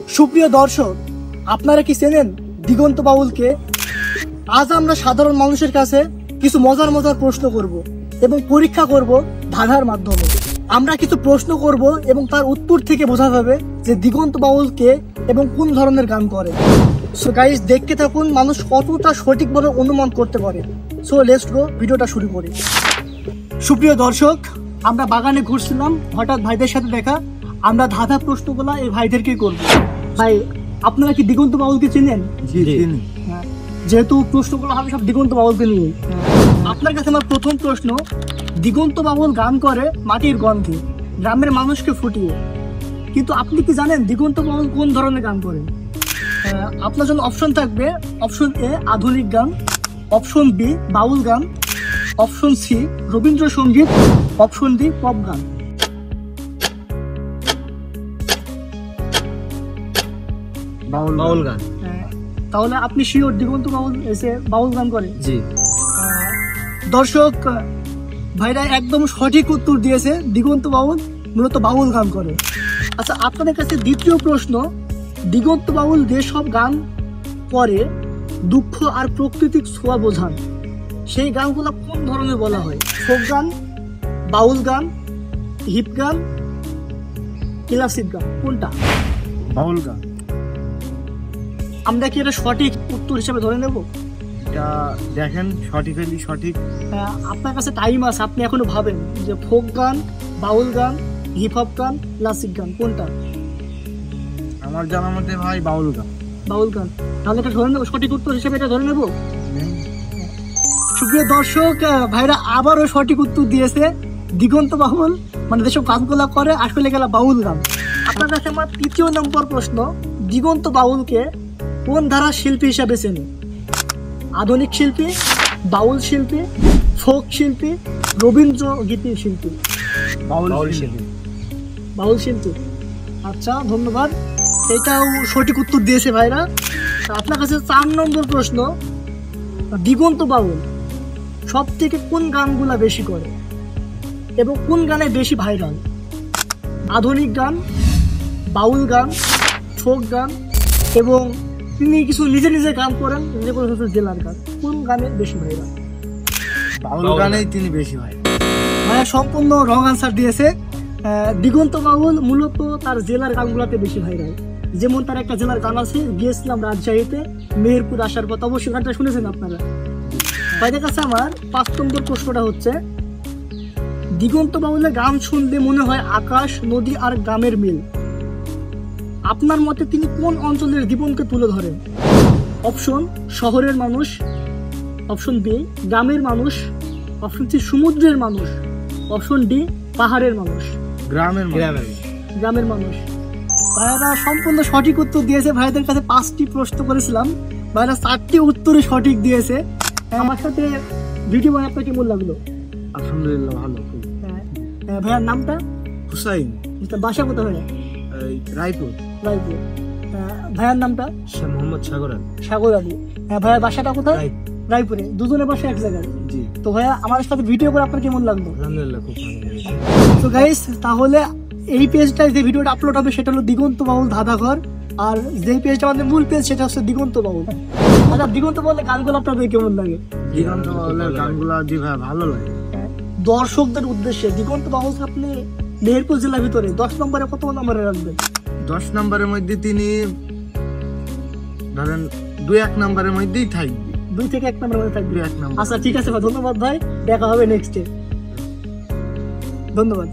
সুপ্রিয় দর্শক, আপনারা কি চেনেন দিগন্ত বাউলকে? আজ আমরা সাধারণ মানুষের কাছে কিছু মজার মজার প্রশ্ন করব এবং পরীক্ষা করব ধাঁধার মাধ্যমে। আমরা কিছু প্রশ্ন করব এবং তার উত্তর থেকে বোঝা যাবে যে দিগন্ত বাউল কে এবং কোন ধরনের গান করে। সো গাইস, দেখতে থাকুন মানুষ কতটা সঠিকভাবে অনুমান করতে পারে। সো লেটস গো, ভিডিওটা শুরু করি। সুপ্রিয় দর্শক, আমরা বাগানে ঘুরছিলাম, হঠাৎ ভাইদের সাথে দেখা। আমরা ধাঁধা প্রশ্নগুলো এই ভাইদেরকে করব। ভাই, আপনারা কি দিগন্ত বাউলকে চিনেন? জি চিনি। যেহেতু প্রশ্নগুলো হবে সব দিগন্ত বাউলকে নিয়ে, আপনার কাছে আমার প্রথম প্রশ্ন, দিগন্ত বাউল গান করে মাটির গন্ধে, গ্রামের মানুষকে ফুটিয়ে, কিন্তু আপনি কি জানেন দিগন্ত বাউল কোন ধরনের গান করেন? আপনার জন্য অপশন থাকবে, অপশন এ আধুনিক গান, অপশন বি বাউল গান, option C Rabindrasangeet, option D pop গান। বাউল গান। তাহলে আপনি শিওর দিগন্ত বাউল এসে বাউল গান করে? জি। দর্শক ভাইরা একদম সঠিক উত্তর দিয়েছে, দিগন্ত বাউল মূলত বাউল গান করে। আচ্ছা, আপনাদের কাছে দ্বিতীয় প্রশ্ন, দিগন্ত বাউল যেসব গান করে দুঃখ আর প্রকৃতিক ছোঁয়া বোঝান, সেই গানগুলো কোন ধরনের বলা হয়? ফোক গান, বাউল গান, হিপ গান, ক্লাসিক গান, কোনটা? বাউল গান। আমরা কি এটা সঠিক উত্তর হিসেবে ধরে নেব? এটা দেখেন, সঠিক হইলে সঠিক। আপনার কাছে টাইম আছে, আপনি এখনো ভাবেন যে ফোক গান, বাউল গান, হিপ হপ গান, ক্লাসিক গান, কোনটা? আমার জানার মতে ভাই বাউল গান। বাউল গান। তাহলে এটা ধরে নেবো সঠিক উত্তর হিসেবে, এটা ধরে নেব। সুপ্রিয় দর্শক, ভাইরা আবারও সঠিক উত্তর দিয়েছে, দিগন্ত বাউল মানে যেসব গানগুলা করে আসলে গেলা বাউল গান। আপনার কাছে আমার তৃতীয় নম্বর প্রশ্ন, দিগন্ত বাউলকে কোন ধারার শিল্পী হিসাবে চেনে? আধুনিক শিল্পী, বাউল শিল্পী, ফোক শিল্পী, রবীন্দ্রগীতি শিল্পী? বাউল শিল্পী। বাউল শিল্পী। আচ্ছা, ধন্যবাদ, এটাও সঠিক উত্তর দিয়েছে ভাইরা। আপনার কাছে 4 নম্বর প্রশ্ন, দিগন্ত বাউল সব থেকে কোন গানগুলা বেশি করে এবং কোন গানে বেশি ভাইরাল? আধুনিক গান, বাউল গান, ফোক গান, এবং তিনি কিছু নিজে নিজে গান করেন, যেগুলো হচ্ছে জেলার গান, কোন গানে বেশি ভাইরাল? বাউল গানেই তিনি বেশি ভাই। ভাইয়া সম্পূর্ণ রং আনসার দিয়েছে। দিগন্ত বাউল মূলত তার জেলার গানগুলোতে বেশি ভাইরাল। যেমন তার একটা জেলার গান আছে, গিয়েছিলাম রাজশাহীতে, মেহেরপুর আসার কথা, অবশ্যই গানটা শুনেছেন আপনারা। ভাইদের কাছে আমার 5 নম্বর প্রশ্নটা হচ্ছে, দিগন্ত বাউলের গান শুনলে মনে হয় আকাশ, নদী আর গ্রামের মিল। আপনার মতে তিনি কোন অঞ্চলের জীবনকে তুলে ধরেন? অপশন শহরের মানুষ, অপশন বি গ্রামের মানুষ, অপশন সি সমুদ্রের মানুষ, অপশন ডি পাহাড়ের মানুষ। গ্রামের মানুষ। ভাইয়ারা সম্পূর্ণ সঠিক উত্তর দিয়েছে। ভাইদের কাছে 5টি প্রশ্ন করেছিলাম, ভাইরা 4টি উত্তরে সঠিক দিয়েছে। আমার সাথে ভিডিও বানাতে আপনার কেমন লাগলো? আলহামদুলিল্লাহ ভালো। ভাইয়ার নামটা? হুসাইন। বাসা কোথায় ভাইয়া? রায়পুর। রায়পুর। ভাইয়ার নামটা? মোহাম্মদ সাগর আলী। ভাইয়ার বাসাটা কোথায়? রায়পুরে। দুজনের বাসা এক জায়গায়। জি। তো ভাইয়া আমার সাথে ভিডিও করে আপনার কেমন লাগলো? আলহামদুলিল্লাহ খুব ভালো। তো গাইস, তাহলে এই পেজটায় যে ভিডিওটা আপলোড হবে সেটা হলো দিগন্ত বাউল ধাঁধাঘর, আর যে পেজটা আমাদের মূল পেজ সেটা হচ্ছে দিগন্ত বাউল। আচ্ছা, দিগন্ত বাউলের গানগুলো আপনাদের কেমন লাগে? দিগন্ত বাউলের গানগুলো জি ভাই ভালো লাগে। দর্শকদের উদ্দেশ্যে দিগন্ত বাউল আপনি মেহেরপুর জেলার ভিতরে 10 নম্বরে কত নম্বরে রাখবেন? 10 নম্বরের মধ্যে তিনি ধরেন 2-1 নম্বরের মধ্যেই থাকবে। 2 থেকে 1 নম্বরের মধ্যে থাকবে। 2-1 নম্বর। আচ্ছা ঠিক আছে ভাই, ধন্যবাদ ভাই, দেখা হবে নেক্সটে। ধন্যবাদ।